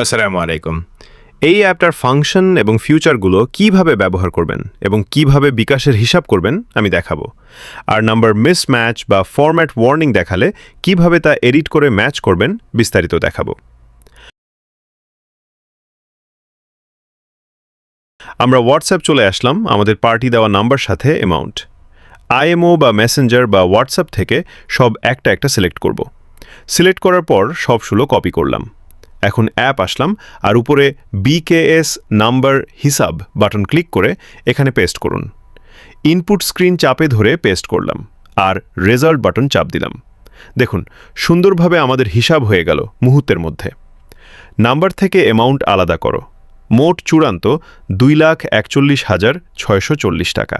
আসসালামু আলাইকুম। এই অ্যাপটার ফাংশন এবং ফিউচারগুলো কিভাবে ব্যবহার করবেন এবং কিভাবে বিকাশের হিসাব করবেন আমি দেখাবো। আর নাম্বার মিসম্যাচ বা ফরম্যাট ওয়ার্নিং দেখালে কিভাবে তা এডিট করে ম্যাচ করবেন বিস্তারিত দেখাবো। আমরা হোয়াটসঅ্যাপ চলে আসলাম আমাদের পার্টি দেওয়া নাম্বার সাথে অ্যামাউন্ট। আইএমও বা মেসেঞ্জার বা হোয়াটসঅ্যাপ থেকে সব একটা একটা সিলেক্ট করব। সিলেক্ট করার পর সবগুলো কপি করলাম। এখন অ্যাপ আসলাম আর উপরে বিকেএস নাম্বার হিসাব বাটন ক্লিক করে এখানে পেস্ট করুন। ইনপুট স্ক্রিন চাপে ধরে পেস্ট করলাম আর রেজাল্ট বাটন চাপ দিলাম। দেখুন সুন্দরভাবে আমাদের হিসাব হয়ে গেল মুহূর্তের মধ্যে। নাম্বার থেকে অ্যামাউন্ট আলাদা করো। মোট চূড়ান্ত 2,41,640 টাকা।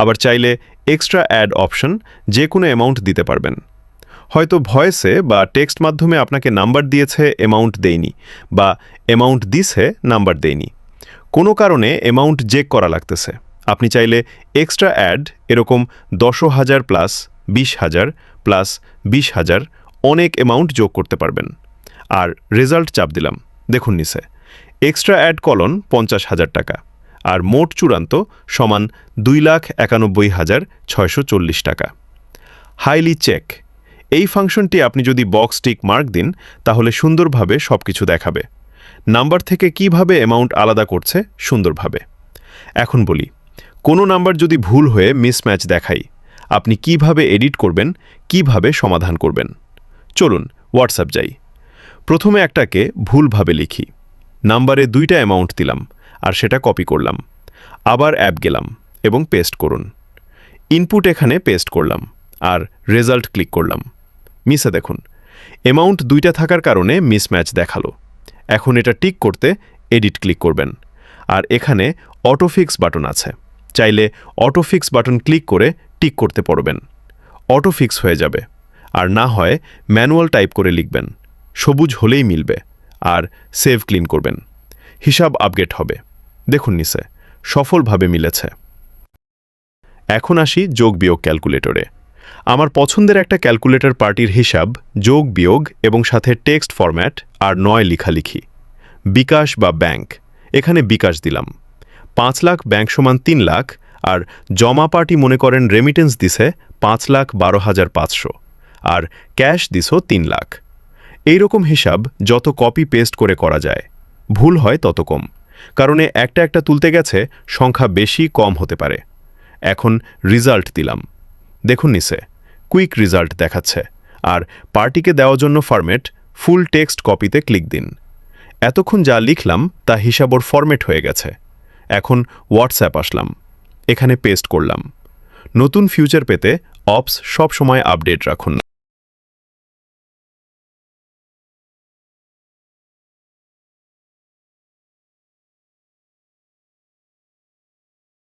আবার চাইলে এক্সট্রা অ্যাড অপশন যে কোনো অ্যামাউন্ট দিতে পারবেন। হয়তো ভয়েসে বা টেক্সট মাধ্যমে আপনাকে নাম্বার দিয়েছে অ্যামাউন্ট দেয়নি, বা অ্যামাউন্ট দিছে নাম্বার দেয়নি, কোনো কারণে অ্যামাউন্ট চেক করা লাগতেছে। আপনি চাইলে এক্সট্রা অ্যাড এরকম 10,000 প্লাস 20,000 প্লাস 20,000 অনেক অ্যামাউন্ট যোগ করতে পারবেন। আর রেজাল্ট চাপ দিলাম। দেখুন নিচে এক্সট্রা অ্যাড কলন 50,000 টাকা আর মোট চূড়ান্ত সমান 2,91,640 টাকা। হাইলি চেক এই ফাংশনটি আপনি যদি বক্স টিক মার্ক দিন তাহলে সুন্দরভাবে সবকিছু দেখাবে। নাম্বার থেকে কিভাবে অ্যামাউন্ট আলাদা করছে সুন্দরভাবে। এখন বলি, কোনো নাম্বার যদি ভুল হয়ে মিসম্যাচ দেখাই আপনি কিভাবে এডিট করবেন, কিভাবে সমাধান করবেন। চলুন হোয়াটসঅ্যাপ যাই। প্রথমে একটাকে ভুলভাবে লিখি। নাম্বারে 2টা অ্যামাউন্ট দিলাম আর সেটা কপি করলাম। আবার অ্যাপ গেলাম এবং পেস্ট করুন। ইনপুট এখানে পেস্ট করলাম আর রেজাল্ট ক্লিক করলাম। মিসে দেখুন অ্যামাউন্ট 2টা থাকার কারণে মিসম্যাচ দেখালো। এখন এটা টিক করতে এডিট ক্লিক করবেন আর এখানে অটোফিক্স বাটন আছে। চাইলে অটোফিক্স বাটন ক্লিক করে টিক করতে পারবেন। অটোফিক্স হয়ে যাবে। আর না হয় ম্যানুয়াল টাইপ করে লিখবেন। সবুজ হলেই মিলবে। আর সেভ ক্লিন করবেন। হিসাব আপডেট হবে। দেখুন নিচে সফলভাবে মিলেছে। এখন আসি যোগ বিয়োগ ক্যালকুলেটরে। আমার পছন্দের একটা ক্যালকুলেটর পার্টির হিসাব, যোগ বিয়োগ এবং সাথে টেক্সট ফরম্যাট আর 9 লেখালেখি। বিকাশ বা ব্যাংক, এখানে বিকাশ দিলাম। 5 লাখ ব্যাংক সমান 3 লাখ আর জমা পার্টি মনে করেন রেমিটেন্স দিছে 5,12,500 আর ক্যাশ দিছো 3 লাখ। এইরকম হিসাব যত কপি পেস্ট করে করা যায়, ভুল হয় তত কম, কারণে একটা একটা তুলতে গেছে সংখ্যা বেশি কম হতে পারে। এখন রিজাল্ট দিলাম। দেখুন নিচে কুইক রিজাল্ট দেখাচ্ছে আর পার্টিকে দেওয়ার জন্য ফরম্যাট ফুল টেক্সট কপিতে ক্লিক দিন। এতক্ষণ যা লিখলাম তা হিসাবর ফরম্যাট হয়ে গেছে। এখন হোয়াটসঅ্যাপ আসলাম, এখানে পেস্ট করলাম। নতুন ফিউচার পেতে অপস সব সময় আপডেট রাখুন।